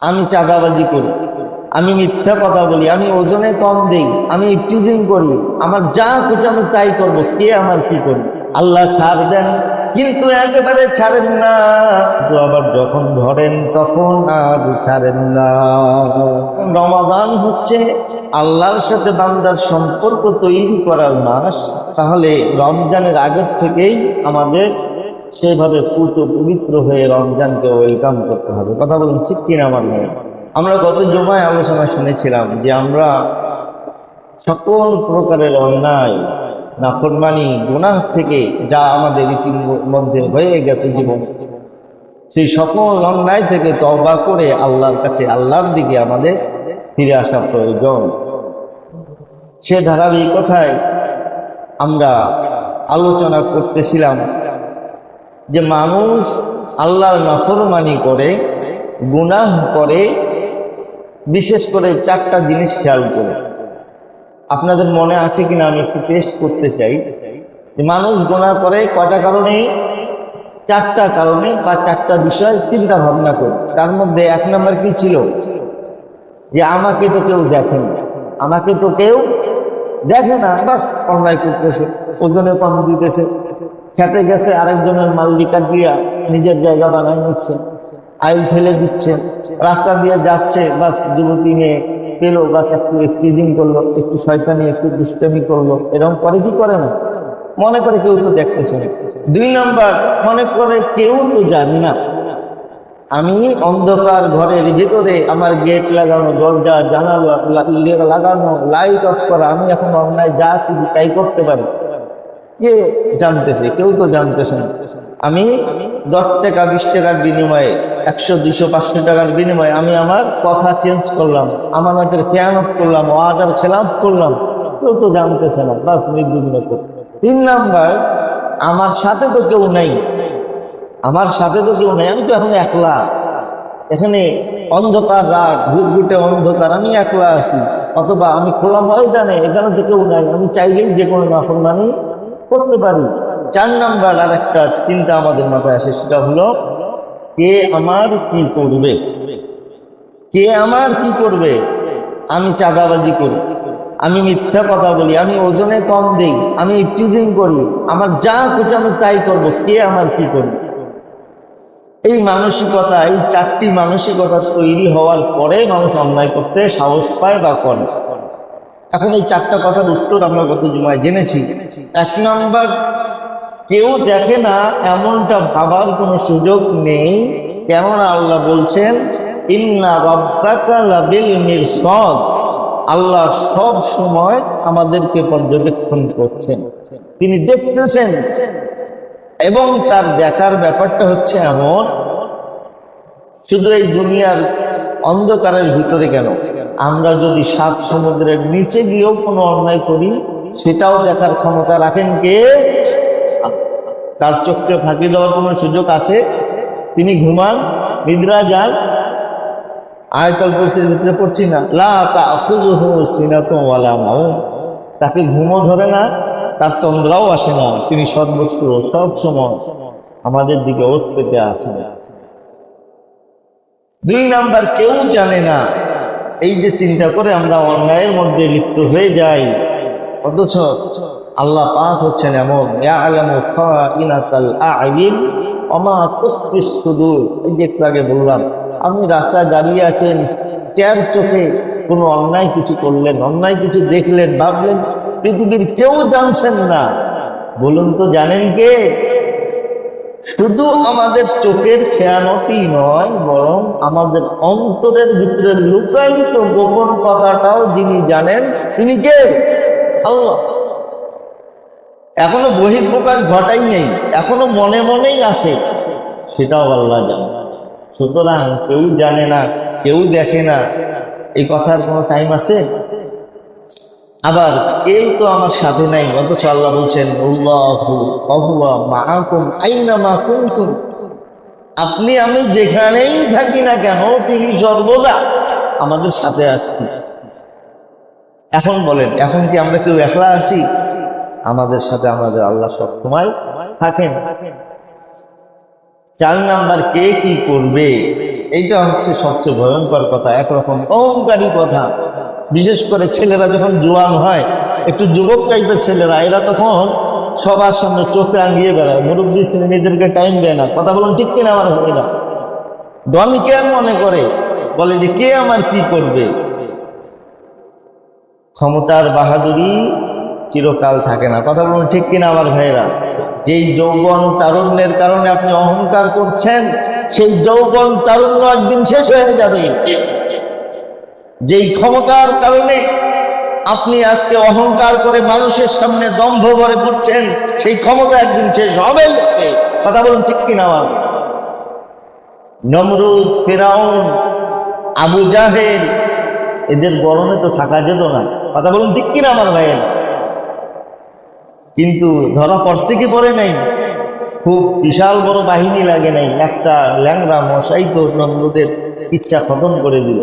আমি চাঁদাবাজি করি, আমি মিথ্যা কথা বলি, আমি ওজনে কম দেই, আমি ইফটিজিং করি, আমার যা কিছু আমি তাই করবো, কে আমার কি করবে? আল্লাহ ছাড় দেন, কিন্তু একেবারে ছাড়েন না। তো আবার যখন ধরেন তখন আর ছাড়েন না। রমাদান হচ্ছে আল্লাহর সাথে বান্দার সম্পর্ক তৈরি করার মাস। তাহলে রমজানের আগের থেকেই আমাদের সেভাবে পবিত্র হয়ে রমজানকে ওয়েলকাম করতে হবে। কথা বলুন ঠিক কিনা আমার ভাই? আমরা গত জুমায় আলোচনা শুনেছিলাম যে আমরা সকল প্রকারের অন্যায়, নাফরমানি, গুনাহ থেকে যা আমাদের ইতিমধ্যে হয়ে গেছে জীবন, সেই সকল অন্যায় থেকে তওবা করে আল্লাহর কাছে, আল্লাহর দিকে আমাদের ফিরে আসা প্রয়োজন। সে ধারাবাহিকতায় আমরা আলোচনা করতেছিলাম যে মানুষ আল্লাহর নাফরমানি করে, গুনাহ করে, বিশেষ করে চারটা জিনিস খেয়াল করে। আপনাদের মনে আছে কিনা আমি একটু টেস্ট করতে চাই যে মানুষ গুনাহ করে কয়টা কারণে? চারটা কারণে বা চারটা বিষয় চিন্তা ভাবনা করে। তার মধ্যে এক নম্বর কি ছিল? যে আমাকে তো কেউ দেখে না, আমাকে তো কেউ দেখে না, বাস অন্যায় করতেছে, ওজনে কম দিতেছে, খেতে গেছে আরেকজনের মাল্লিকা দিয়া নিজের জায়গা বানায় নিচ্ছে, আইল ঠেলে দিচ্ছে, রাস্তা দিয়ে যাচ্ছে, বাস যুবতী মেয়ে পেলো, বাস একটু স্টিজিং করলো, একটু শয়তানি, একটু দুষ্টামি করলো। এরকম করে কি করে না? মনে করে কেউ তো দেখতেছে না। দুই নাম্বার, মনে করে কেউ তো জানি না। আমি অন্ধকার ঘরের ভিতরে, আমার গেট লাগানো, দরজা জানালা লাগানো, লাইট অফ করা, আমি এখন অন্যায় যা কিছু তাই করতে পারি, কে জানতেছে? কেউ তো জানতেছে না। আমি 10 টাকা 20 টাকার বিনিময়ে, 100 200 500 টাকার বিনিময়ে আমি আমার কথা চেঞ্জ করলাম, আমানতের খেয়ানত করলাম, ওয়াদার খেলাফ করলাম, কেউ তো জানতেছে না, বাস নির্বিঘ্ন করতে। 3 নাম্বার, আমার সাথে তো কেউ নাই, আমার সাথে তো কেউ নাই, আমি তো এখন একলা, এখানে অন্ধকার রাত, ঘুটঘুটে অন্ধকার, আমি একলা আছি, অথবা আমি খোলা ময়দানে, এখানে তো কেউ নাই, আমি চাইলেই যে কোনো নাফরমানি করতে পারি। 4 নাম্বার আর একটা চিন্তা আমাদের মাথায় আসে, সেটা হলো কে আমার কি করবে? কে আমার কি করবে? আমি চাঁদাবাজি করি, আমি মিথ্যা কথা বলি, আমি ওজনে কম দেই, আমি ইফটিজিং করি, আমার যা কিছু আমি তাই করবো, কে আমার কি করবে? এই মানসিকতা, এই 4টি মানসিকতা তৈরি হওয়ার পরে মানুষ অন্যায় করতে সাহস পায় বা করে। এখন এই 4টা কথার উত্তর আমরা গত জুমায় জেনেছি। 1 নম্বর, কেউ দেখে না এমনটা ভাবার কোনো সুযোগ নেই। কেননা আল্লাহ বলছেন ইন্না রাব্বাকা লাবিল মিরসাদ, আল্লাহ সব সময় আমাদেরকে পর্যবেক্ষণ করছেন, তিনি দেখতেছেন। এবং তার দেখার ব্যাপারটা হচ্ছে এমন, শুধু এই দুনিয়ার অন্ধকারের ভিতরে কেন, আমরা যদি 7 সমুদ্রের নিচে গিয়েও কোনো অন্যায় করি, সেটাও দেখার ক্ষমতা রাখেন কে? তার চোখকে ফাঁকি দেওয়ার কোনো সুযোগ আছে? তিনি ঘুমান, নিদ্রা যান। আয়াতুল কুরসির ভিতরে পড়ছি না, লা তাখুযুহু সিনাতুন ওয়ালা নাওম, তাকে ঘুমও ধরে না, তার তন্দ্রাও আসে না, তিনি সর্বত্র সব সময় আমাদের দিকে ওত পেতে আছেন। 2 নাম্বার, কেউ জানে না। এই যে চিন্তা করে আমরা অন্যায়ের মধ্যে লিপ্ত হয়ে যাই, অথচ আল্লাহ পাক হচ্ছেন এমন, ইয়ালামু খাইনাতাল আ'ইন ওয়া মা তুখফিস সুদূর। এই যে একটু আগে বললাম, আপনি রাস্তায় দাঁড়িয়ে আছেন, চার চোখে কোনো অন্যায় কিছু করলেন, অন্যায় কিছু দেখলেন, ভাবলেন পৃথিবীর কেউ জানছেন না। বলুন তো জানেন কে? শুধু আমাদের চোখের খেয়ানতি নয়, বরং আমাদের অন্তরের ভিতরে লুকায়িত গোপন কথাটাও যিনি জানেন, তিনি কে? আল্লাহ। এখনো বহিঃপ্রকাশ ঘটাই নেই, এখনো মনে মনেই আছে, সেটাও আল্লাহ জানেন। সুতরাং কেউ জানে না, কেউ দেখে না, এই কথার কোনো টাইম আছে? আবার কেউ তো আমার সাথে নাই, অথচ আল্লাহ বলছেন আল্লাহু ওয়া মাআকুম আইনামা কুনতুম, আপনি আমি যেখানেই থাকি না কেন, তিনি সর্বদা আমাদের সাথে আছেন। এখন বলেন, এখন কি আমরা কেউ একলা আছি? আমাদের সাথে আমাদের আল্লাহ সবসময় থাকেন। 4 নাম্বার কে কি করবে, এইটা হচ্ছে সবচেয়ে ভয়ঙ্কর কথা, একরকম অহংকারী কথা। বিশেষ করে ছেলেরা যখন জোয়ান হয়, একটু যুবক টাইপের ছেলেরা, এরা তখন সবার সামনে চোখে রাঙিয়ে বেড়ায়, মুরব্বী শ্রেণীদেরকে টাইম দেয় না। কথা বলুন ঠিক কিনা আমার ভাইরা? দল কেন মনে করে, বলে যে কে আমার কি করবে। ক্ষমতার বাহাদুরি চিরকাল থাকে না। কথা বলুন ঠিক কিনা আমার ভাইরা? যেই যৌবন তারুণ্যের কারণে আপনি অহংকার করছেন, সেই যৌবন তারুণ্য একদিন শেষ হয়ে যাবে। যেই ক্ষমতার কারণে আপনি আজকে অহংকার করে মানুষের সামনে দম্ভ ভরে ঘুরছেন, সেই ক্ষমতা একদিন শেষ হবে। কথা বলুন ঠিক কিনা? নমরুদ, ফিরাউন, আবু জাহেল, এদের গরমে তো থাকা যেত না। কথা বলুন ঠিক কিনা আমার ভাইয়ের? কিন্তু ধরা পড়ছে কি পড়ে নাই? খুব বিশাল বড় বাহিনী লাগে নাই, একটা ল্যাংরা মশাই তো নমরুদের ইচ্ছা খতম করে দিল।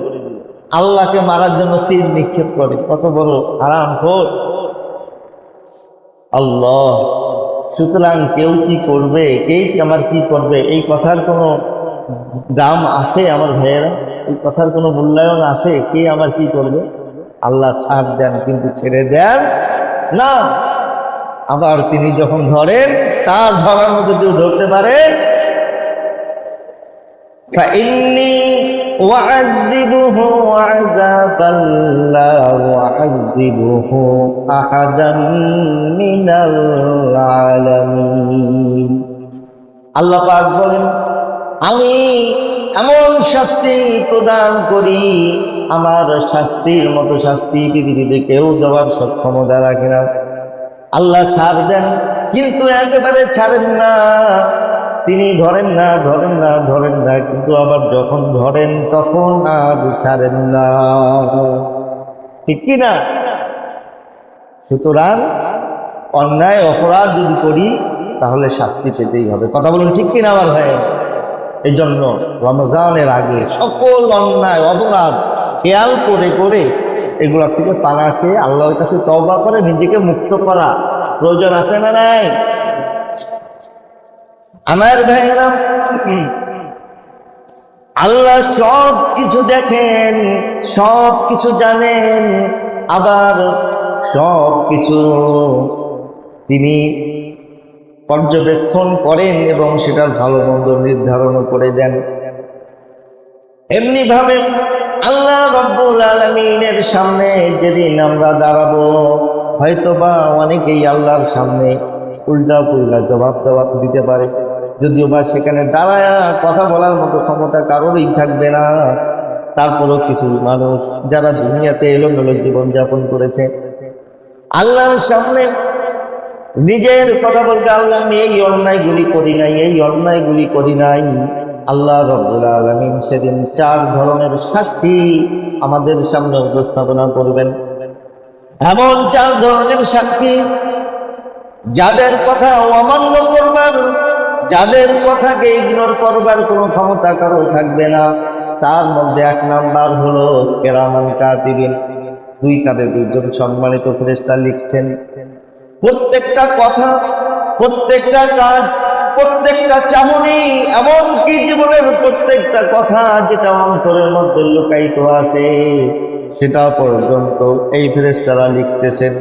আল্লাহকে মারার জন্য তীর নিক্ষেপ করে, কত বড় হারামখোর আল্লাহ। সুতরাং কেউ কি করবে, কে আমার কি করবে, এই কথার কোনো দাম আছে আমার ভাইয়েরা? এই কথার কোনো মূল্যায়ন আছে? কে আমার কি করবে? আল্লাহ ছাড় দেন, কিন্তু ছেড়ে দেন না। আবার তিনি যখন ধরেন, তার ধরার মতো কেউ ধরতে পারে? فإني أعذبه عذابا لا أعذبه أحدا من العالمين। আল্লাহ পাক বলেন, আমি এমন শাস্তি প্রদান করি, আমার শাস্তির মতো শাস্তি পৃথিবীতে কেউ দেওয়ার সক্ষমতা রাখে না। আল্লাহ ছাড় দেন, কিন্তু একেবারে ছাড়েন না। তিনি ধরেন না, ধরেন না, ধরেন না, কিন্তু আবার যখন ধরেন তখন আর ছাড়েন না। ঠিক কিনা? সুতরাং অন্যায় অপরাধ যদি করি তাহলে শাস্তি পেতেই হবে। কথা বলুন ঠিক কিনা আমার ভাই? এই জন্য রমজানের আগে সকল অন্যায় অপরাধ খেয়াল করে করে এগুলোর থেকে পানা চেয়ে আল্লাহর কাছে তওবা করে নিজেকে মুক্ত করা প্রয়োজন আছে না নাই? আমার ভাইয়েরা, আল্লাহ সব কিছু দেখেন, সব কিছু জানেন, আবার সব কিছু তিনি পর্যবেক্ষণ করেন এবং সেটার ভালো মন্দ নির্ধারণ করে দেন। এমনি ভাবে আল্লাহ রব্বুল আলামিনের সামনে যেদিন আমরা দাঁড়াবো, হয়তোবা অনেকেই আল্লাহর সামনে উল্টা পুল্টা জবাব দিতে পারে, যদিও বা সেখানে দাঁড়ায় কথা বলার মতো ক্ষমতা কারোরই থাকবে না। তারপরও কিছু মানুষ যারা দুনিয়াতে এলোমেলো জীবনযাপন করেছে, আল্লাহর সামনে নিজের কথা বলতে, আল্লাহ আমি এই অন্যায়গুলি করি নাই, এই অন্যায়গুলি করি নাই। আল্লাহ রাব্বুল আলামিন সেদিন 4 ধরনের শাস্তি আমাদের সামনে উপস্থাপনা করবেন। এমন 4 ধরনের সাক্ষী, যাদের কথা অমান্য করবার, যাদের কথাকে ইগনোর করবার কোনো ক্ষমতা কারো থাকবে না। তার মধ্যে 1 নাম্বার হলো কিরামান কাতিবিন। 2 কাঁধে 2 জন সম্মানিত ফেরেশতা লিখছেন। প্রত্যেকটা কথা, প্রত্যেকটা কাজ, প্রত্যেকটা চাহনি, এমনকি জীবনের প্রত্যেকটা কথা যেটা অন্তরের মধ্যে লুকায়িত আছে, সেটা পর্যন্ত এই ফেরেশতারা লিখতেছেন।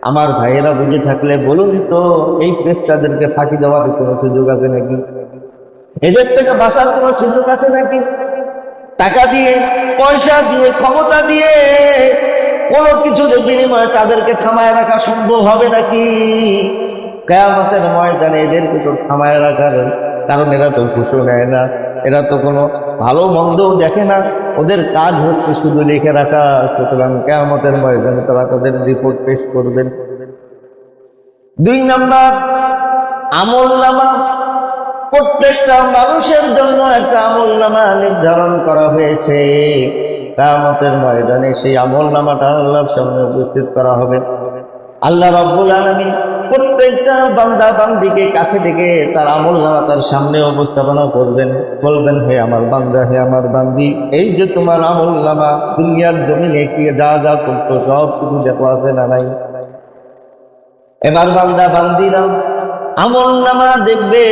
আমার ভাইয়েরা বুঝে থাকলে বলুন তো, এই ফেরেশতাদেরকে ফাঁকি দেওয়ার কোনো সুযোগ আছে নাকি? এদের থেকে বাঁচার কোনো সুযোগ আছে নাকি? টাকা দিয়ে, পয়সা দিয়ে, ক্ষমতা দিয়ে কোনো কিছুর বিনিময়ে তাদেরকে থামায় রাখা সম্ভব হবে নাকি? কিয়ামতের ময়দানে এদেরকে তো থামায় রাখার, কারণ এরা তো ঘুষও নেয় না, এরা তো কোনো ভালো মন্দও দেখে না, ওদের কাজ হচ্ছে শুধু লিখে রাখা। সুতরাং কিয়ামতের ময়দানে তারা তাদের রিপোর্ট পেশ করবেন। 2 নাম্বার আমলনামা। প্রত্যেকটা মানুষের জন্য একটা আমলনামা নির্ধারণ করা হয়েছে। কিয়ামতের ময়দানে সেই আমলনামাটা আল্লাহর সামনে উপস্থিত করা হবে। আল্লাহ রাব্বুল আলামিন প্রত্যেকটা বান্দা বান্দিকে কাছে ডেকে তার আমলনামা তার সামনে উপস্থাপনা করবেন। বলবেন, হে আমার বান্দা, হে আমার বান্দি, এই যে তোমার আমলনামা, দুনিয়ার জমিনে কি যা যা করতো সব কিছু দেখো আছে না নাই? এবার বান্দা বান্দিরা আমলনামা দেখবে,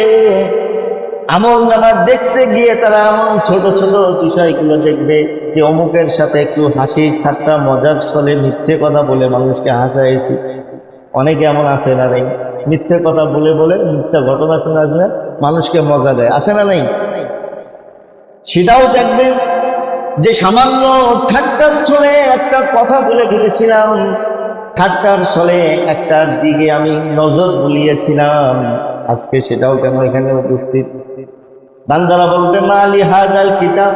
আমল নামা দেখতে গিয়ে তারা এমন ছোট ছোট বিষয়গুলো দেখবে যে অমুকের সাথে একটু হাসি ঠাট্টা মজার ছলে মিথ্যে কথা বলে মানুষকে হাসাইছি। অনেকে এমন আছে না নেই, মিথ্যে কথা বলে বলে মিথ্যা ঘটনা শোনা যায় মানুষকে মজা দেয়, আছে না নেই? সেটাও দেখবেন যে সামান্য ঠাট্টার ছলে একটা কথা বলে ফেলেছিলাম, ঠাট্টার ছলে একটা দিকে আমি নজর বুলিয়েছিলাম, আজকে সেটাও কেন এখানে উপস্থিত। বান্দারা বলবে মালি হাজাল কিতাব,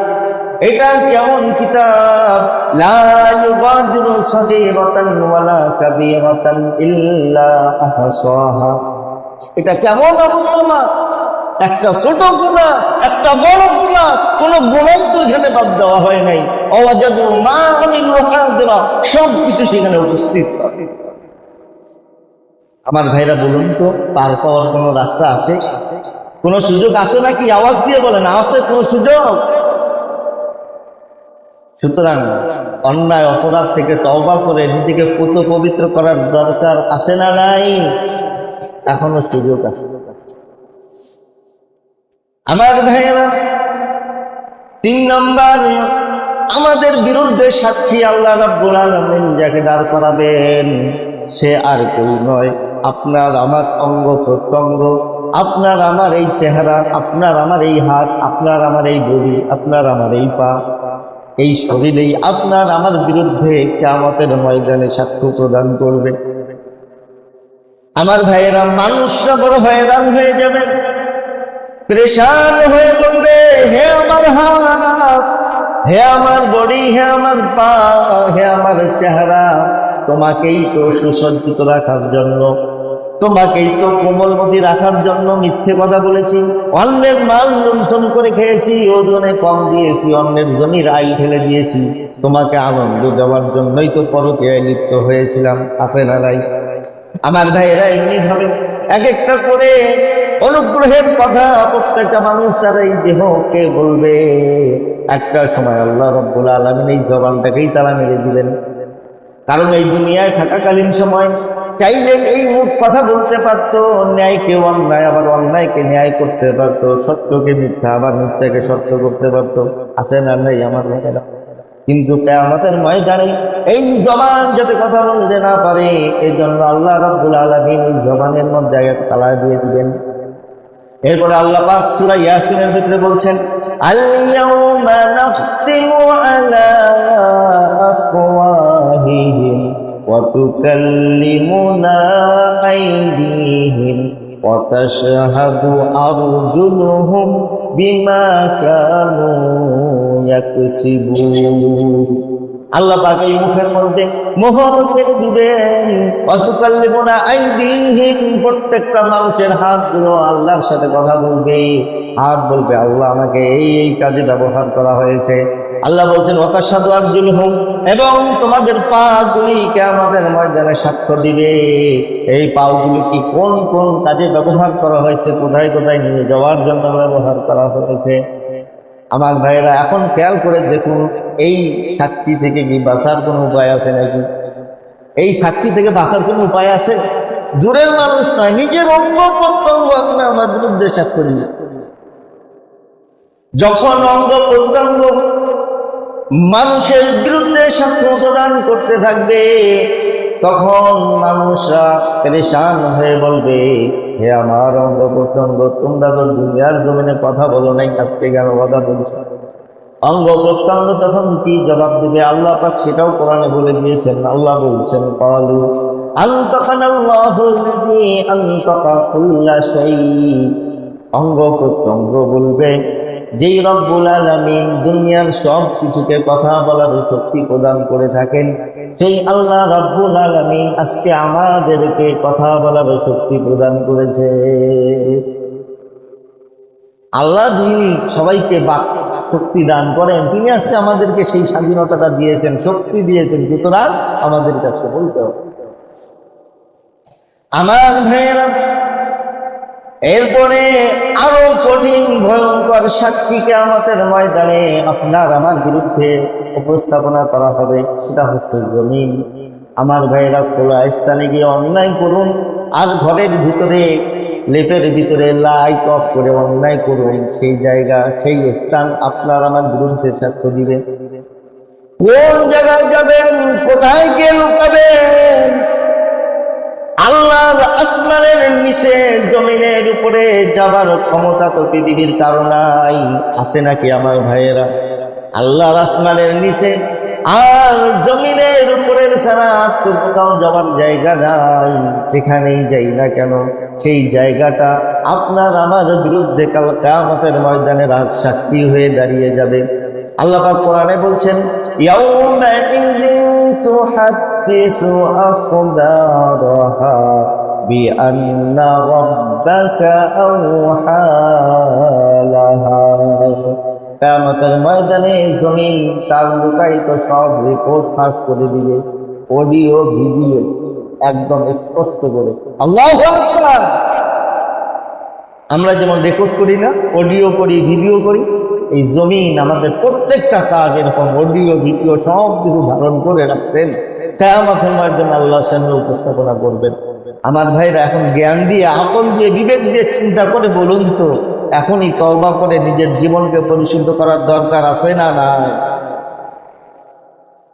এটা কেমন কিতাব, লা ইউগাদিরু সগীরাতান ওয়ালা কাবীরাতান ইল্লা আহসাহা। এটা কেমন আমল, একটা ছোট গুনাহ একটা বড় গুনাহ, কোন গুনাহ তো এখানে বাদ দেওয়া হয় নাই। ওয়াজাদু মা আমিলু হাদিরা, সব কিছু সেখানে উপস্থিত। আমার ভাইরা বলুন তো, পার পাওয়ার কোনো রাস্তা আছে, কোনো সুযোগ আছে নাকি? আওয়াজ দিয়ে বলেন, আছে কোনো সুযোগ? সুতরাং অন্যায় অপরাধ থেকে তওবা করে নিজেকে পুত পবিত্র করার দরকার আছে না নাই? এখনো সুযোগ আছে। আমার ভাইয়েরা, 3 নম্বর, আমাদের বিরুদ্ধে সাক্ষী আল্লাহ রাব্বুল আলামিন যাকে দাঁড় করাবেন সে আর কেউ নয়, আপনার আমার অঙ্গ প্রত্যঙ্গ, আপনার আমার এই চেহারা, আপনার আমার এই হাত, আপনার আমার এই বডি, আপনার আমার এই পা, এই শরীরেই আপনার আমার বিরুদ্ধে কিয়ামতের ময়দানে সাক্ষ্য প্রদান করবে। আমার ভাইয়েরা, মানুষরা বড় হয়রান হয়ে যাবে, পরেশান হয়ে বলবে, হে আমার হাত, হে আমার বডি, হে আমার পা, হে আমার চেহারা, তোমাকেই তো সুসজ্জিত রাখার জন্য, তোমাকেই তো কোমলমতি রাখার জন্য মিথ্যে কথা বলেছি, অন্যের মাল লুণ্ঠন করে খেয়েছি, ওজনে কম দিয়েছি, অন্যের জমির আইল ঠেলে দিয়েছি, তোমাকে আনন্দ দেওয়ার জন্যই তো পরকীয়ায় লিপ্ত হয়েছিলাম, আছে না নাই? আমার ভাইয়েরা, এমনি ভাবে এক একটা করে অনুগ্রহের কথা প্রত্যেকটা মানুষ তার এই দেহকে বলবে। একটা সময় আল্লাহ রাব্বুল আলামিন এই জবানটাকেই তালা মেরে দিবেন। কারণ এই দুনিয়ায় থাকাকালীন সময় চাইলে এই মুখ কথা বলতে পারতো, ন্যায়কে অন্যায় আবার অন্যায়কে ন্যায় করতে পারতো, সত্যকে মিথ্যা আবার মিথ্যাকে সত্য করতে পারতো, আছে না নাই আমার ভাইয়েরা? কিন্তু কিয়ামতের ময়দানে এই জবান যাতে কথা বলতে না পারে, এই জন্য আল্লাহ রাব্বুল আলামিন এই জবানের মধ্যে একটা তালা দিয়ে দিবেন। এরপরে আল্লাহ পাক সূরা ইয়াসিনের ভিতরে বলছেন, আল ইয়াউমা নাখতিমু আলা আফওয়াহিহিম ওয়া তুকাল্লিমুনা আইদিহিম ওয়া তাশহাদু আরজুলুহুম বিমা কানু ইয়াকসিবুন। আল্লাহ পাক এই মুখের মধ্যে মোহর মেরে দিবেন, অতুকাল্লিমুনা আইদিহিম, প্রত্যেকটা মানুষের হাতগুলো আল্লাহর সাথে কথা বলবে, হাত বলবে আল্লাহ আমাকে এই এই কাজে ব্যবহার করা হয়েছে। আল্লাহ বলছেন ওয়াতাশহাদু আরজুলুহুম, এবং তোমাদের পাগুলি কিয়ামতের ময়দানে সাক্ষ্য দিবে এই পাগুলি কি কোন কোন কাজে ব্যবহার করা হয়েছে, কোথায় কোথায় নিয়ে যাওয়ার জন্য ব্যবহার করা হয়েছে। আমার ভাইয়েরা, এখন খেয়াল করে দেখুন, এই সাক্ষী থেকে কি বাঁচার কোনো উপায় আছে নাকি? এই সাক্ষী থেকে বাঁচার কোনো উপায় আছে? দূরের মানুষ নয়, নিজের অঙ্গ প্রত্যঙ্গ আপনি আমার বিরুদ্ধে সাক্ষ্য দিবে। যখন অঙ্গ প্রত্যঙ্গ মানুষের বিরুদ্ধে সাক্ষ্য প্রদান করতে থাকবে, তখন মানুষরা পরেশান হয়ে বলবে, হে আমার অঙ্গ প্রত্যঙ্গ, তোমরা তো দুনিয়ার জমিনে কথা বলো নাই, আজকে কেন কথা বলছো? অঙ্গ প্রত্যঙ্গ তখন কি জবাব দিবে? আল্লাহ পাক সেটাও কোরআনে বলে দিয়েছেন। আল্লাহ বলছেন, ক্বালু আনতাকানাল্লাহুল্লাযী আনতাকা কুল্লা শাই। অঙ্গ প্রত্যঙ্গ বলবে, যেই রব্বুল আলামিন দুনিয়ার সব কিছুকে কথা বলার শক্তি প্রদান করে থাকেন, সেই আল্লাহ রব্বুল আলামিন আজকে আমাদেরকে কথা বলার শক্তি প্রদান করেছে। আল্লাহ যিনি সবাইকে বাক শক্তি দান করেন, তিনি আজকে আমাদেরকে সেই স্বাধীনতাটা দিয়েছেন, শক্তি দিয়েছেন, সুতরাং আমাদের কাছে বলতে হবে। আমার ভাইয়েরা, এরপরে আরো কঠিন ভয়ঙ্কর সাক্ষী কিয়ামতের ময়দানে আপনার আমার বিরুদ্ধে উপস্থাপনা করা হবে, সেটা হচ্ছে জমিন। আমার ভাইয়েরা, খোলা স্থানে গিয়ে অন্যায় করুন আর ঘরের ভিতরে লেপের ভিতরে লাইট অফ করে অন্যায় করবেন, সেই জায়গা সেই স্থান আপনার আমার বিরুদ্ধে সাক্ষ্য দিবে। কোন জায়গায় যাবেন, কোথায় গিয়ে লুকাবেন? আল্লাহর আসমানের নিচে জমিনের উপরে যাবার ক্ষমতা তো পৃথিবীর কারো নাই, আছে নাকি আমার ভাইয়েরা? আল্লাহর আসমানের নিচে আর জমিনের উপরের ছাড়া তো কোথাও যাবার জায়গা নাই। যেখানেই যাই না কেন সেই জায়গাটা আপনার আমার বিরুদ্ধে কাল কিয়ামতের ময়দানে রাত সাক্ষী হয়ে দাঁড়িয়ে যাবে। আল্লাহ পাক কোরআনে বলছেন, ইয়াউমা ইযিন তুহাদ্দিসু আখবারাহা বিআন্না রাব্বাকা আওহা লাহা। কিয়ামতের ময়দানে জমিন তার লুকায়িত সব রেকর্ড ফাঁস করে দিবে, অডিও ভিডিও একদম স্পষ্ট করে। আল্লাহু আকবার। আমরা যেমন রেকর্ড করি না, অডিও করি, ভিডিও করি, এই জমিন আমাদের প্রত্যেকটা কাজ এরকম অডিও ভিডিও সব কিছু ধারণ করে রাখছেন। কিয়ামতের ময়দানে আল্লাহর সামনে উপস্থাপনা করবেন। আমার ভাইরা এখন জ্ঞান দিয়ে, আকল দিয়ে, বিবেক দিয়ে চিন্তা করে বলুন তো, এখনই তওবা করে নিজের জীবনকে পরিশুদ্ধ করার দরকার আছে না না?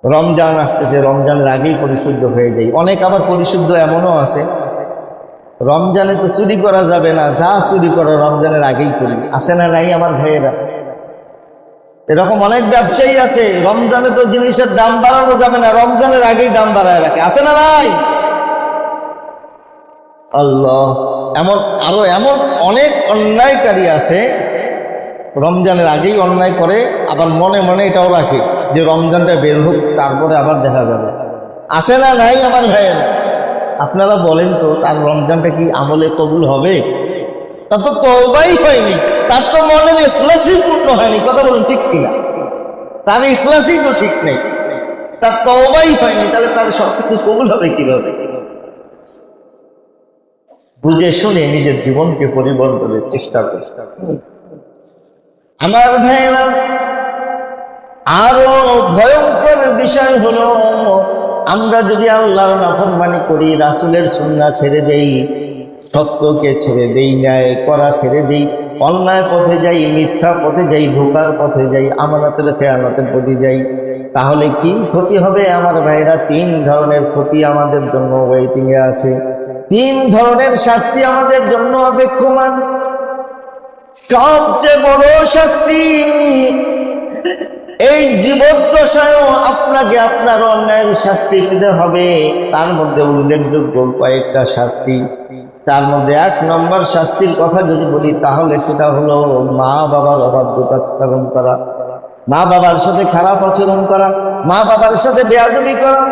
রমজান আসতেছে, রমজানের আগেই পরিশুদ্ধ হয়ে যাই। অনেক আবার পরিশুদ্ধ এমনও আছে, রমজানে তো চুরি করা যাবে না, যা চুরি করো রমজানের আগেই করি, আছে না নাই আমার ভাইয়েরা? এরকম অনেক ব্যবসায়ী আছে, রমজানে তো জিনিসের দাম বাড়ানো যাবে না, রমজানের আগেই দাম বাড়ায় রাখে, আছে না নাই? আল্লাহ, এমন আরো এমন অনেক অন্যায়কারী আছে, রমজানের আগেই অন্যায় করে, আবার মনে মনে এটাও রাখে যে রমজানটা বের হোক তারপরে আবার দেখা যাবে, আছে না নাই আমার ভাইয়েরা? আপনারা বলেন তো, তার রমজানটা কি আমলে কবুল হবে? তার তো তওবাই হয়নি, তার তো মনের ইখলাসই পূর্ণ হয়নি। কথা বলুন ঠিক কিনা? তার ইখলাসই তো ঠিক নেই, তার তওবাই হয়নি, তাহলে তার সবকিছু কবুল হবে কিভাবে? বুঝে শুনে নিজের জীবনকে পরিবর্তনের চেষ্টা করতে। আমার ভাইরা, আরো ভয়ঙ্কর বিষয় হলো, আমরা যদি আল্লাহর নাফরমানি করি, রাসূলের সুন্নাহ ছেড়ে দেই, সত্যকে ছেড়ে দেই, ন্যায় করা ছেড়ে দেই, অন্যায় পথে যাই, মিথ্যা পথে যাই, ধোঁকার পথে যাই, আমানতের খেয়ানতের পথে যাই, তাহলে কি ক্ষতি হবে আমার ভাইরা? 3 ধরনের ক্ষতি আমাদের জন্য ওয়েটিং এ আছে, 3 ধরনের শাস্তি আমাদের জন্য অপেক্ষমান। সবচেয়ে বড় শাস্তি, এই জীবদ্দশায়ও আপনাকে আপনার অন্যায়ের শাস্তি দিতে হবে। তার মধ্যে উল্লেখযোগ্য কয়েকটা শাস্তি। তার মধ্যে 1 নম্বর শাস্তির কথা যদি বলি, তাহলে সেটা হলো মা বাবার অবাধ্যতা পালন করা, মা বাবার সাথে খারাপ আচরণ করা, মা বাবার সাথে বেয়াদবি করা,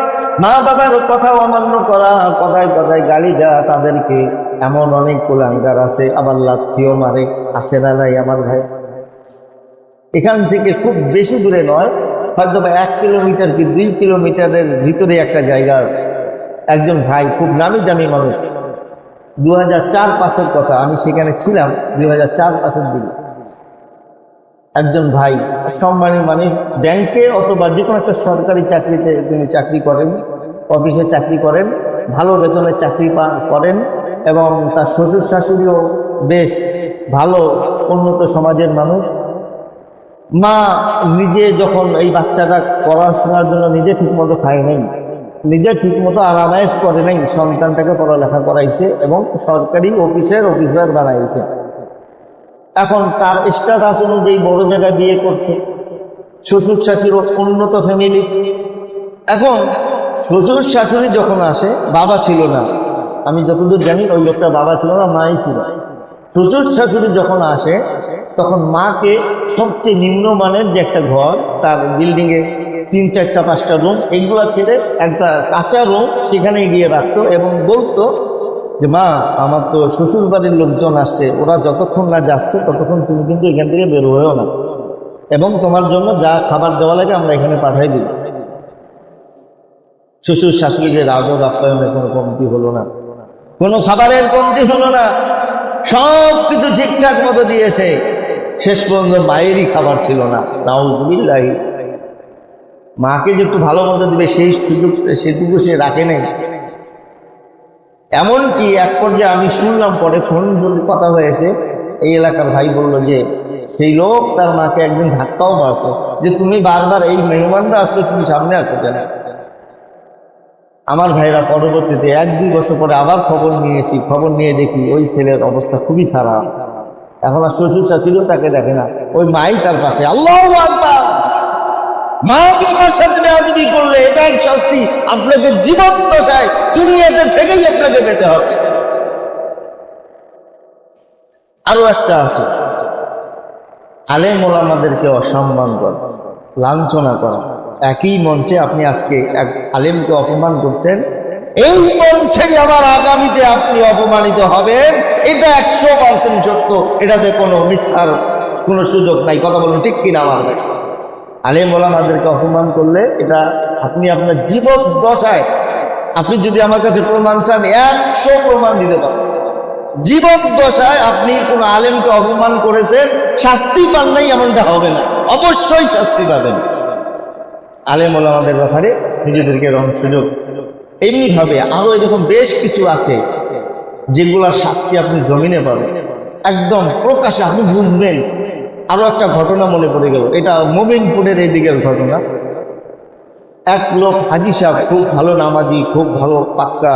মা বাবার কথা অমান্য করা, কথায় কথায় গালি দেওয়া তাদেরকে। এমন অনেক কুলাঙ্গার আছে, আবার লাথিও মারে, আছে না নাই আমার ভাই? এখান থেকে খুব বেশি দূরে নয়, হয়তো 1 কিলোমিটার কি 2 কিলোমিটারের ভিতরে একটা জায়গা আছে। একজন ভাই, খুব নামি দামি মানুষ, 2004-5 কথা, আমি সেখানে ছিলাম 2004-5 দিকে। একজন ভাই সম্মানী মানুষ, ব্যাংকে অথবা যে কোনো একটা সরকারি চাকরিতে তিনি চাকরি করেন, অফিসে চাকরি করেন, ভালো বেতনের চাকরি করেন, এবং তার শ্বশুর শাশুড়িও বেশ ভালো উন্নত সমাজের মানুষ। মা নিজে যখন এই বাচ্চাটা পড়াশোনার জন্য নিজে ঠিকমতো খায় নাই, নিজে ঠিকমতো আরামায়েশ করে নাই, সন্তানটাকে পড়ালেখা করাইছে এবং সরকারি অফিসের অফিসার বানাইছে। এখন তার স্ট্যাটাস অনুযায়ী বড় জায়গায় বিয়ে করছে, শ্বশুর শাশুড়ি উন্নত ফ্যামিলি। এখন শ্বশুর শাশুড়ি যখন আসে, বাবা ছিল না, আমি যতদূর জানি ওই লোকটা বাবা ছিল না, মাই ছিল। শ্বশুর শাশুড়ি যখন আসে, তখন মাকে সবচেয়ে নিম্নমানের যে একটা ঘর, তার বিল্ডিংয়ে 3, 4, 5টা রুম, এইগুলো ছেড়ে একটা কাঁচা রুম সেখানে গিয়ে রাখতো এবং বলতো যে মা, আমার তো শ্বশুর বাড়ির লোকজন আসছে, ওরা যতক্ষণ না যাচ্ছে ততক্ষণ তুমি কিন্তু এখান থেকে বের হয়েও না, এবং তোমার জন্য যা খাবার দেওয়া লাগে আমরা এখানে পাঠাই দিই। শ্বশুর শাশুড়িদের আদর আপ্যায়নের কোনো কমতি হলো না, কোনো খাবারের কমতি হলো না, সব কিছু ঠিকঠাক মতো দিয়েছে। শেষ পর্যন্ত মায়েরই খাবার ছিল না, নাউযুবিল্লাহ। মাকে যে একটু ভালো মতো দিবে সেই সুযোগ সেটুকু সে রাখে নেই। এমনকি এক পর্যায়ে আমি শুনলাম, পরে ফোন কথা হয়েছে, এই এলাকার ভাই বললো যে সেই লোক তার মাকে একদিন ধাক্কাও মারছে যে তুমি বারবার এই মেহমানরা আসলে তুমি সামনে আসো কেন। আমার ভাইরা পরবর্তীতে 1-2 বছর পরে আবার খবর নিয়েছি, খবর নিয়ে দেখি ওই ছেলের অবস্থা খুবই খারাপ। এখন আর শ্বশুর শাশুড়িও তাকে দেখে না, ওই মাই তার পাশে। আল্লাহু আকবার। মা বাবার সাথে বেয়াদবি করলে এটার শাস্তি আপনাকে জীবদ্দশায় দুনিয়াতে থেকেই আপনাকে পেতে হবে। আরো একটা আছে, আলেম ওলামাদেরকে অসম্মান করা, লাঞ্ছনা করা। একই মঞ্চে আপনি আজকে এক আলেমকে অপমান করছেন, এই মঞ্চে আবার আগামীতে আপনি অপমানিত হবেন, এটা 100% সত্য, এটাতে কোনো মিথ্যার কোনো সুযোগ নাই। কথা বলুন ঠিক কিনা আমার ভাই? আলেম ওলামাদেরকে অপমান করলে এটা আপনি আপনার জীবদ্দশায়, আপনি যদি আমার কাছে প্রমাণ চান 100 প্রমাণ দিতে পারেন, জীবদ্দশায় আপনি কোন আলেমকে অপমান করেছেন, শাস্তি পান নাই এমনটা হবে না, অবশ্যই শাস্তি পাবেন। আলেম ওলামাদের ব্যাপারে নিজেদেরকে রং সুযোগ। এমনি ভাবে আরো এরকম বেশ কিছু আছে যেগুলোর শাস্তি আপনি জমিনে পাবেন, একদম প্রকাশ্যে আপনি বুঝবেন। আরো একটা ঘটনা মনে পড়ে গেল, এটা মোমিনপুরের এই দিকের ঘটনা। এক লোক হাজি সাহেব, খুব ভালো নামাজি, খুব ভালো পাক্কা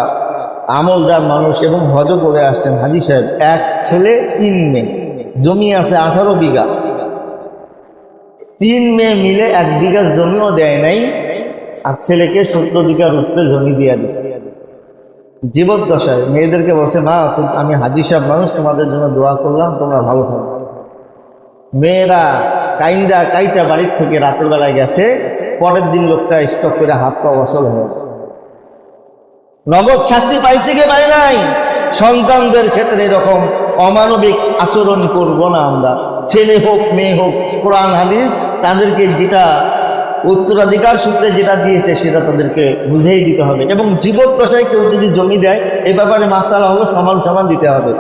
আমলদার মানুষ এবং হজও করে আসছেন হাজি সাহেব। এক ছেলে 3 মেয়ে, জমি আছে 18 বিঘা। 3 মেয়ে মিলে 1 বিঘা জমিও দেয় নাই, আর ছেলেকে 17 বিঘার উপরে জমি দিয়ে দিচ্ছে। জীবদ্দশায় মেয়েদেরকে বলছে, মা আমি হাজি সাহেব মানুষ, তোমাদের জন্য দোয়া করলাম, তোমরা ভালো থাকো। মেয়েরা কাইন্দা কাইটা বাড়ির থেকে রাতের বেলায় গেছে, পরের দিন লোকটা স্টক করে হাত পা অসল হয়েছে। নগদ শাস্তি পাইছে কি পাই নাই? সন্তানদের ক্ষেত্রে এরকম অমানবিক আচরণ করব না আমরা। ছেলে হোক মেয়ে হোক, কোরআন হাদিস তাদেরকে যেটা উত্তরাধিকার সূত্রে যেটা দিয়েছে সেটা তাদেরকে বুঝেই দিতে হবে। এবং জীবদ্দশায় কেউ যদি জমি দেয়, এ ব্যাপারে মাসালা হলো সমান সমান দিতে হবে।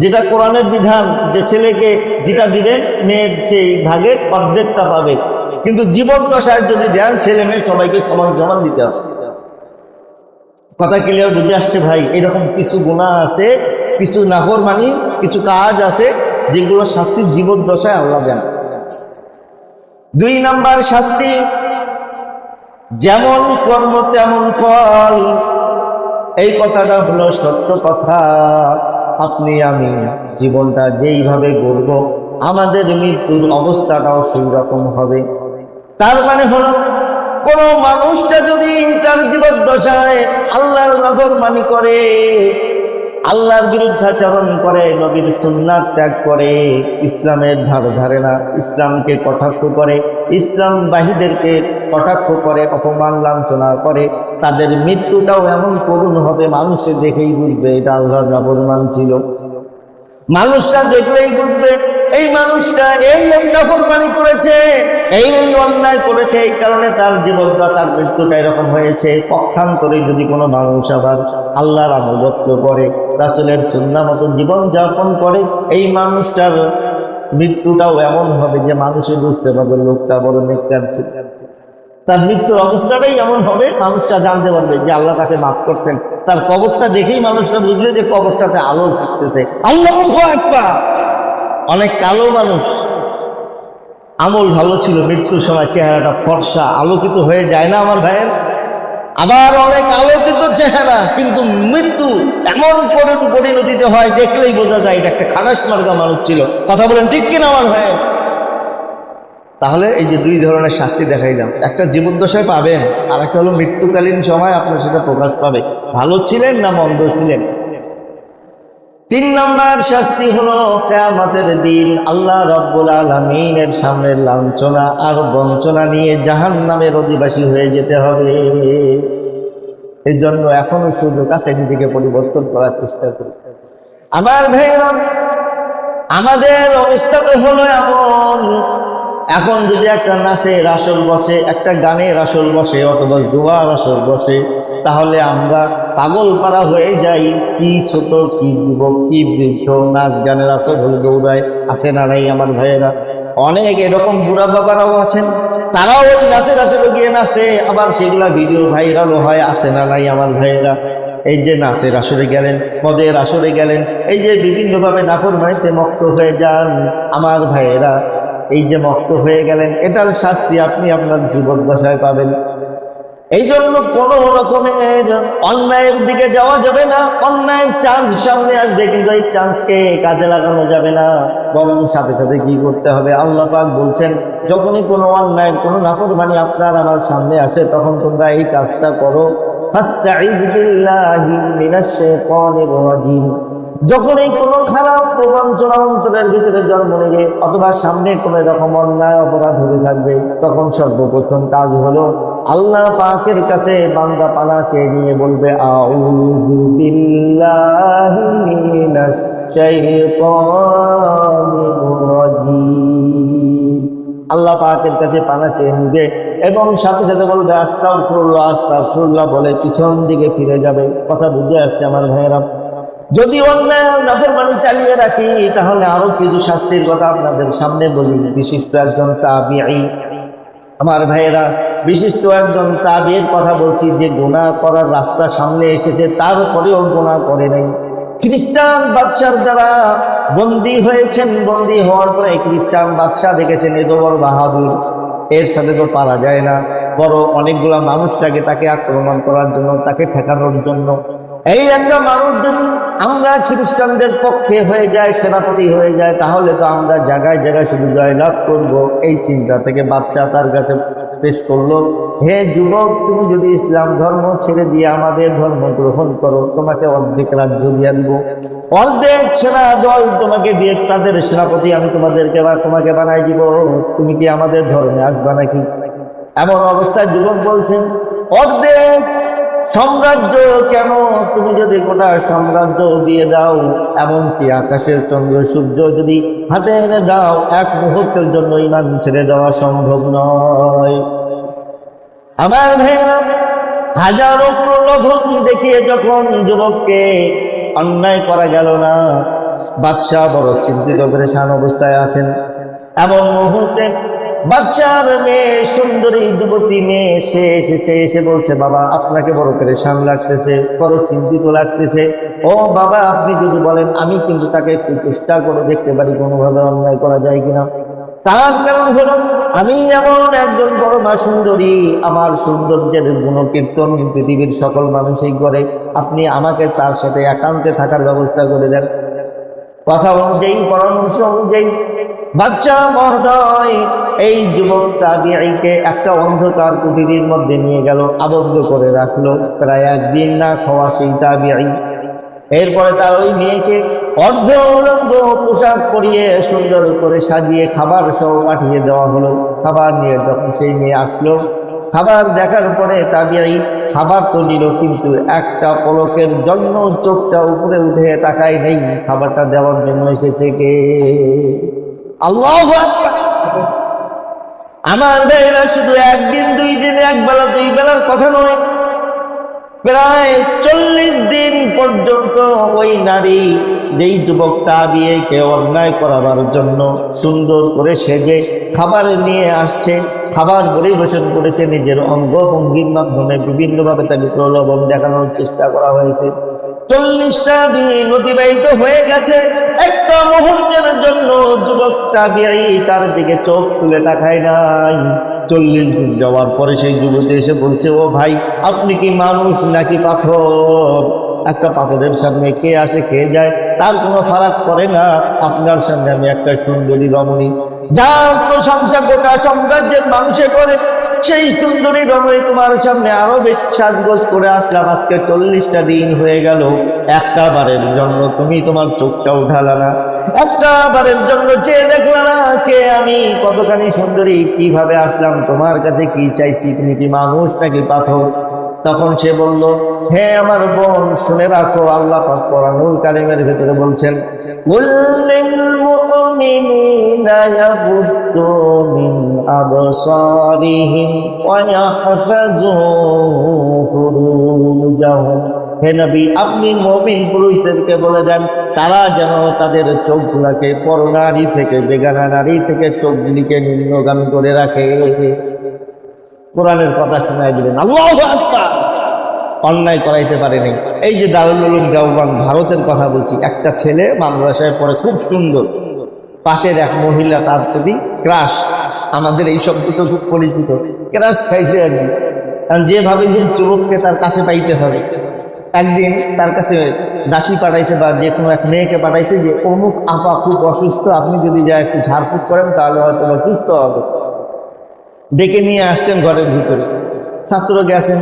যেটা কোরআনের বিধান যে ছেলেকে যেটা দিবেন মেয়ের সেই ভাগে অর্ধেকটা পাবে, কিন্তু জীবদ্দশায় যদি দেন ছেলে মেয়ে সবাইকে সমান সমান দিতে হবে। কথা ক্লিয়ার বুঝে আসছে ভাই? এরকম কিছু গুনাহ আছে, কিছু নাফরমানি, কিছু কাজ আছে যেগুলো শাস্তি জীবদ্দশায় আল্লাহ দেন। 2 নাম্বার শাস্তি, যেমন কর্ম তেমন ফল। এই কথাটা হলো সত্য কথা। আপনি আমি জীবনটা যেইভাবে গড়ব, আমাদের মৃত্যুর অবস্থাটাও সেই রকম হবে। তার মানে হলো কোন মানুষটা যদি তার জীবদ্দশায় আল্লাহর নাফরমানি করে, আল্লাহর বিরুদ্ধাচরণ করে, নবীর সুন্নাত ত্যাগ করে, ইসলামের ধার ধারে না, ইসলামকে কটাক্ষ করে, ইসলাম বাহীদেরকে কটাক্ষ করে, অপমান লাঞ্ছনা করে, তাদের মৃত্যুটাও এমন করুণ হবে, মানুষে দেখেই বুঝবে এটা আল্লাহর নাফরমান ছিল। মানুষরা দেখলেই বুঝবে এই মানুষটা এই নাফরমানি করেছে, এই অন্যায় করেছে, এই কারণে তার জীবনটা, তার মৃত্যুটা এরকম হয়েছে। পক্ষান্তরে যদি কোনো মানুষ আবার আল্লাহর আনুগত্য করে, রাসূলের সুন্নাহ মতো জীবন যাপন করে, এই মানুষটার মৃত্যুটাও এমন হবে যে মানুষে বুঝতে পারবে লোকটা বড় নেককার ছিল। তার মৃত্যুর অবস্থাটাই এমন হবে, মানুষরা জানতে পারবে যে আল্লাহ তাকে মাফ করছেন। তার কবরটা দেখেই মানুষরা বুঝবে যে কবরটাতে আলো থাকতেছে। আল্লাহু আকবার। অনেক কালো মানুষ, আমল ভালো ছিল, মৃত্যুর সময় চেহারাটা ফর্সা আলোকিত হয়ে যায় না আমার ভাইয়ের? আবার অনেক আলোকিত চেহারা, কিন্তু মৃত্যু এমন করুণ পরিণতিতে হয়, দেখলেই বোঝা যায় এটা একটা খানাস মার্কা মানুষ ছিল। কথা বলেন ঠিক কিনা আমার ভাইয়ের? তাহলে এই যে 2 ধরনের শাস্তি দেখাইলাম, একটা জীবদ্দশায় পাবেন, আর একটা হলো মৃত্যুকালীন সময় আপনার সেটা প্রকাশ পাবে, ভালো ছিলেন না মন্দ ছিলেন। 3 নাম্বার শাস্তি হলো কিয়ামতের দিন আল্লাহ রাব্বুল আলামিনের সামনে লাঞ্ছনা আর বঞ্চনা নিয়ে জাহান্নামের অধিবাসী হয়ে যেতে হবে। এই জন্য এখনো সুযোগ আছে নিজেকে পরিবর্তন করার চেষ্টা করি। আমার ভাইরা, আমাদের অবস্থা তো হলো এমন, এখন যদি একটা নাচের আসর বসে, একটা গানের আসর বসে, অথবা জুয়ার আসর বসে, তাহলে আমরা পাগল পাড়া হয়ে যাই। কি ছোট, কি যুবক, কি বৃদ্ধ নাচ গানের আসর হলে দৌড়ায়, আছে না নাই আমার ভাইয়েরা? অনেক এরকম বুড়া বাবারাও আছেন, তারাও ওই নাচের আসরে গিয়ে নাচে, আবার সেগুলা ভিডিও ভাইরালও হয়, আছে না নাই আমার ভাইয়েরা? এই যে নাচের আসরে গেলেন, মদের আসরে গেলেন, এই যে বিভিন্নভাবে নাফরমানিতে মক্ত হয়ে যান, আমার ভাইয়েরা এই যে মক্ত হয়ে গেলেন, এটার শাস্তি আপনি আপনার জীবন দশায় পাবেন। এই জন্য কোনো রকমের অন্যায়ের দিকে যাওয়া যাবে না। অন্যায়ের চান্স সামনে আসবে, কিন্তু এই চান্সকে কাজে লাগানো যাবে না, বরং সাথে সাথে কি করতে হবে? আল্লাহ পাক বলছেন, যখনই কোনো অন্যায়ের কোনো নাফরমানি আপনার আমার সামনে আসে, তখন তোমরা এই কাজটা করো, ফাস্তাঈযু বিল্লাহি মিনাশ শাইতানির রাজীম। যখন এই কোনো খারাপ প্রবঞ্চনা অন্তরের ভিতরে জন্ম নেবে, অথবা সামনে কোনো রকম অন্যায় অপরাধ হতে থাকবে, তখন সর্বপ্রথম কাজ হলো আল্লাহ পাকের কাছে বান্দা পানা চেয়ে নিয়ে বলবে, আউযু বিল্লাহি মিনাশ শাইতানির রাজীম। আল্লাহ পাকের কাছে পানা চেয়ে নিবে এবং সাথে সাথে বলবে আস্তাগফিরুল্লাহ, আস্তাগফিরুল্লাহ বলে পিছন দিকে ফিরে যাবে। কথা বুঝে আসছে আমার ভাইয়েরা? যদি অন্যায় নাফরমানি চালিয়ে রাখি, তাহলে আরো কিছু শাস্তির কথা আপনাদের সামনে বলি। বিশিষ্ট একজন তাবিঈ, আমার ভাইয়েরা, বিশিষ্ট একজন তাবিঈর কথা বলছি, যে গুনাহ করার রাস্তা সামনে এসেছে, তারপরেও গুনাহ করে নাই। খ্রিস্টান বাদশার দ্বারা বন্দী হয়েছেন। বন্দী হওয়ার পরে খ্রিস্টান বাদশা দেখেছেন এত বড় বাহাদুর, এর সাথে তো পারা যায় না, বড় অনেকগুলা মানুষ তাকে আক্রমণ করার জন্য, তাকে ঠেকানোর জন্য। এই একটা মানুষ যদি আমরা খ্রিস্টানদের পক্ষে হয়ে যায়, সেনাপতি হয়ে যায়, তাহলে তো আমরা জায়গায় জায়গায় শুধু জয়লাভ করবো। এই চিন্তা থেকে বাদশাহ তার কাছে পেশ করলো, হে যুবক, তুমি যদি ইসলাম ধর্ম ছেড়ে দিয়ে আমাদের ধর্ম গ্রহণ করো, তোমাকে অর্ধেক রাজ্য দিয়ে দিব, অর্ধেক সেনা দল তোমাকে দিয়ে, তাদের সেনাপতি আমি তোমাকে বানাই দিব। তুমি কি আমাদের ধর্মে আসবা নাকি? এমন অবস্থায় যুবক বলছেন, অর্ধেক সাম্রাজ্য কেন, তুমি যদি গোটা সাম্রাজ্য দিয়ে দাও, এমনকি আকাশের চন্দ্র সূর্য যদি হাতে এনে দাও, এক মুহূর্তের জন্য ঈমান ছেড়ে দেওয়া সম্ভব নয়। আমার ভাইয়েরা, হাজারো প্রলোভন দেখিয়ে যখন যুবককে অন্যায় করা গেল না, বাদশাহ বড় চিন্তিত পরেশান অবস্থায় আছেন। এমন মুহূর্তে বাদশার মেয়ে, সুন্দরী যুবতী মেয়ে, সে এসেছে, এসে বলছে, বাবা আপনাকে বড় পরেশান লাগতেছে, বড় চিন্তিত লাগতেছে। ও বাবা, আপনি যদি বলেন, আমি কিন্তু তাকে একটু চেষ্টা করে দেখতে পারি কোনোভাবে অন্যায় করা যায় কিনা। তার কারণ হলো, আমি এমন একজন বড় মা সুন্দরী, আমার সৌন্দর্যের গুণকীর্তন পৃথিবীর সকল মানুষই করে, আপনি আমাকে তার সাথে একান্তে থাকার ব্যবস্থা করে দেন। কথা অনুযায়ী, পরামর্শ অনুযায়ী বাদশাহ মহোদয় এই যুবক তাবিঈকে একটা অন্ধকার কুটিরের মধ্যে নিয়ে গেল, আবদ্ধ করে রাখলো প্রায় একদিন না খাওয়া সেই তাবিঈ। এরপরে তার ওই মেয়েকে অর্ধরঙ্গ পোশাক পরিয়ে সুন্দর করে সাজিয়ে খাবার সহ পাঠিয়ে দেওয়া হলো। খাবার নিয়ে যখন সেই মেয়ে আসলো, খাবার দেখার পরে তাবিঈ খাবার তো নিল, কিন্তু একটা পলকের জন্য চোখটা উপরে উঠে তাকায় নেই, খাবারটা দেওয়ার জন্য এসেছে কে? আল্লাহু আকবার। আমার ভাইরা, শুধু একদিন দুই দিন, এক বেলা দুই বেলার কথা নয়, প্রায় 40 দিন পর্যন্ত ওই নারী, যেই যুবক তাবিঈকে অন্যায় করাবার জন্য সুন্দর করে সেজে খাবার নিয়ে আসছে, খাবার পরিবেশন করেছে, নিজের অঙ্গভঙ্গির মাধ্যমে বিভিন্নভাবে তাকে প্রলোভন দেখানোর চেষ্টা করা হয়েছে। 40টা দিন অতিবাহিত হয়ে গেছে। একটা মুহূর্তের জন্য যুবক তাবিঈ তার দিকে চোখ তুলে তাকায় নাই। 40 দিন যাওয়ার পরে সেই যুবতী এসে বলছে, ও ভাই, আপনি কি মানুষ নাকি পাথর? একটা পাথরের সামনে কে আসে কে যায় তার কোনো ফারাক করে না। আপনার সামনে আমি একটা সুন্দরী রমণী, যার প্রশংসা গোটা সাম্রাজ্যের মানুষে করে, সেই সুন্দরী রমণী তোমার সামনে আরো বেশি সাজগোজ করে আসলাম। আজকে 40টা দিন হয়ে গেল, একটা বারের জন্য তুমি তোমার চোখটা উঠালা না, একটা বারের জন্য চেয়ে দেখলা না কে আমি, কতখানি সুন্দরী, কিভাবে আসলাম তোমার কাছে, কি চাইছি, তুমি কি মানুষ নাকি পাথর? তখন সে বলল, হে আমার বোন, শুনে রাখো, আল্লাহ পাক কোরআনুল কারীমের ভিতরে বলছেন, কুল্লিল মুমিনিনা ইয়াগুদ্দু মিন আবসারিহিম ওয়া ইয়াহফাযু ফুরুজাহুম। হে নবী, আপনি মুমিন পুরুষদেরকে বলে দেন, তারা যেন তাদের চোখগুলোকে পরনারী থেকে, বেগানা নারী থেকে চোখগুলিকে নিম্নগামী করে রাখে। কোরআনের কথা শোনায় দিলেন। আল্লাহু আকবার। অন্যায় করাইতে পারেনি। এই যে দারুল উলুম দেওবন্দ ভারতের কথা বলছি, একটা ছেলে মাদ্রাসায় পড়ে খুব সুন্দর, পাশের এক মহিলা তার প্রতি ক্রাশ, আমাদের এই শব্দ তো খুব পরিচিত, ক্রাশ খাইছে আর কি। কারণ যেভাবে যে যুবককে তার কাছে পাইতে হবে, একদিন তার কাছে দাসী পাঠাইছে বা যে কোনো এক মেয়েকে পাঠাইছে যে অমুক আপা খুব অসুস্থ, আপনি যদি যা একটু ঝাড়ফুঁক করেন তাহলে হয়তো সুস্থ হবে। ডেকে নিয়ে আসছেন ঘরের ভিতরে, ছাত্র গেছেন,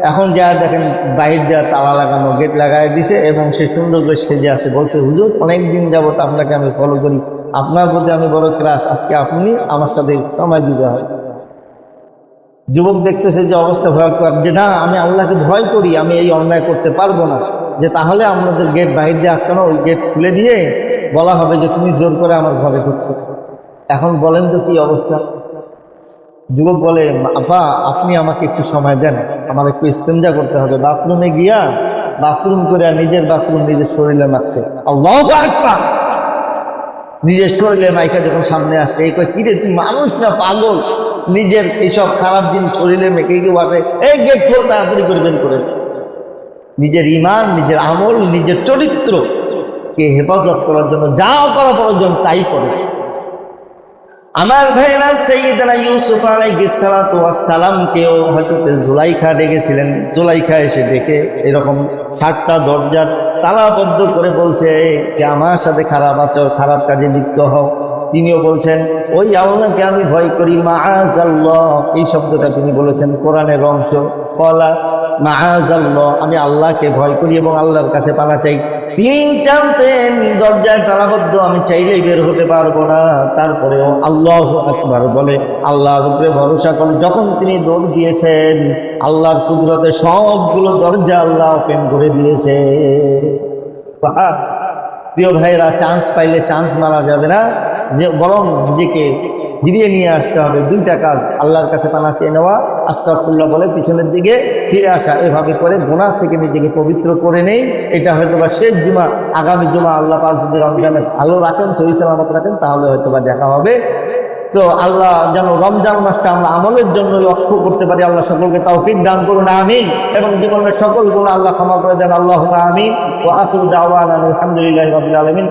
এখন যা দেখেন বাইর দেওয়া তালা লাগানো, গেট লাগাই দিছে এবং সে সুন্দর করে সেজে আছে। বলছে হুজুর অনেকদিন যাবত আপনাকে আমি ফলো করি, আপনার প্রতি আমি বড় ক্রাশ, আজকে আপনি আমার সাথে সময় দিতে হয়। যুবক দেখতেছে যে অবস্থা ভয়ঙ্কর, যে না আমি আল্লাহকে ভয় করি, আমি এই অন্যায় করতে পারবো না, যে তাহলে আপনাদের গেট বাইর দিয়ে আটকানো, ওই গেট খুলে দিয়ে বলা হবে যে তুমি জোর করে আমার ঘরে ঢুকছো। এখন বলেন তো কি অবস্থা। যুবক বলে আপা আপনি আমাকে একটু সময় দেন, আমার একটু ইস্তেঞ্জা করতে হবে। বাথরুমে গিয়া বাথরুম করে নিজের বাথরুম নিজের শরীরে মাখছে। আল্লাহু আকবার। নিজের শরীরে মাইকা যখন সামনে আসছে, এই কয় কিরে তুই মানুষ না পাগল, নিজের এইসব খারাপ দিন শরীরে মেখে কি ভাবে, এই গেট খোল তাড়াতাড়ি করে বের করে। নিজের ঈমান, নিজের আমল, নিজের চরিত্র কে হেফাজত করার জন্য যা করা প্রয়োজন তাই করেছে। আমার ভাইরা সাইয়েদনা ইউসুফ আলাইহিস সালাতু ওয়াস সালামকেও হযরত জুলাইখা ডেকেছিলেন। জুলাইখা এসে দেখে এরকম 60টা দরজা তালাবদ্ধ করে বলছে যে আমার সাথে খারাপ আচরণ, খারাপ কাজে লিপ্ত হও। তিনিও বলছেন ওই আল্লাহকে আমি ভয় করি, মাআযাল্লাহ, এই শব্দটা তিনি বলেছেন কোরআনের অংশ। কলা মাআযাল্লাহ, আমি আল্লাহকে ভয় করি এবং আল্লাহর কাছে পানা চাই। তিনি জানতেন দরজায় তালাবদ্ধ, আমি চাইলেই বের হতে পারবো না। তারপরেও আল্লাহু আকবার বলে আল্লাহর উপরে ভরসা করে যখন তিনি দৌড় দিয়েছেন, আল্লাহর কুদরতে সবগুলো দরজা আল্লাহ ওপেন করে দিয়েছে। প্রিয় ভাইরা, চান্স পাইলে চান্স মারা যাবে না, যে বরং নিজেকে ফিরিয়ে নিয়ে আসতে হবে। দুইটা কাজ, আল্লাহর কাছে পানা চেয়ে নেওয়া, আস্তাগফিরুল্লাহ বলে পিছনের দিকে ফিরে আসা। এভাবে করে গুনাহ থেকে নিজেকে পবিত্র করে নেই। এটা হয়তো বা শেষ জুমা, আগামী জুমা আল্লাহ পাক যদি রমজানে ভালো রাখেন, সহি সালামত রাখেন, তাহলে হয়তো বা দেখা হবে। তো আল্লাহ যেন রমজান মাসটা আমরা আমলের জন্য লক্ষ্য করতে পারি। আল্লাহ সকলকে তৌফিক দান করুন, আমিন। এবং জীবনের সকল গুনাহ আল্লাহ ক্ষমা করে দেন, আল্লাহুম্মা আমিন। ওয়া আখিরু দাওয়ানা আলহামদুলিল্লাহি রাব্বিল আলামিন।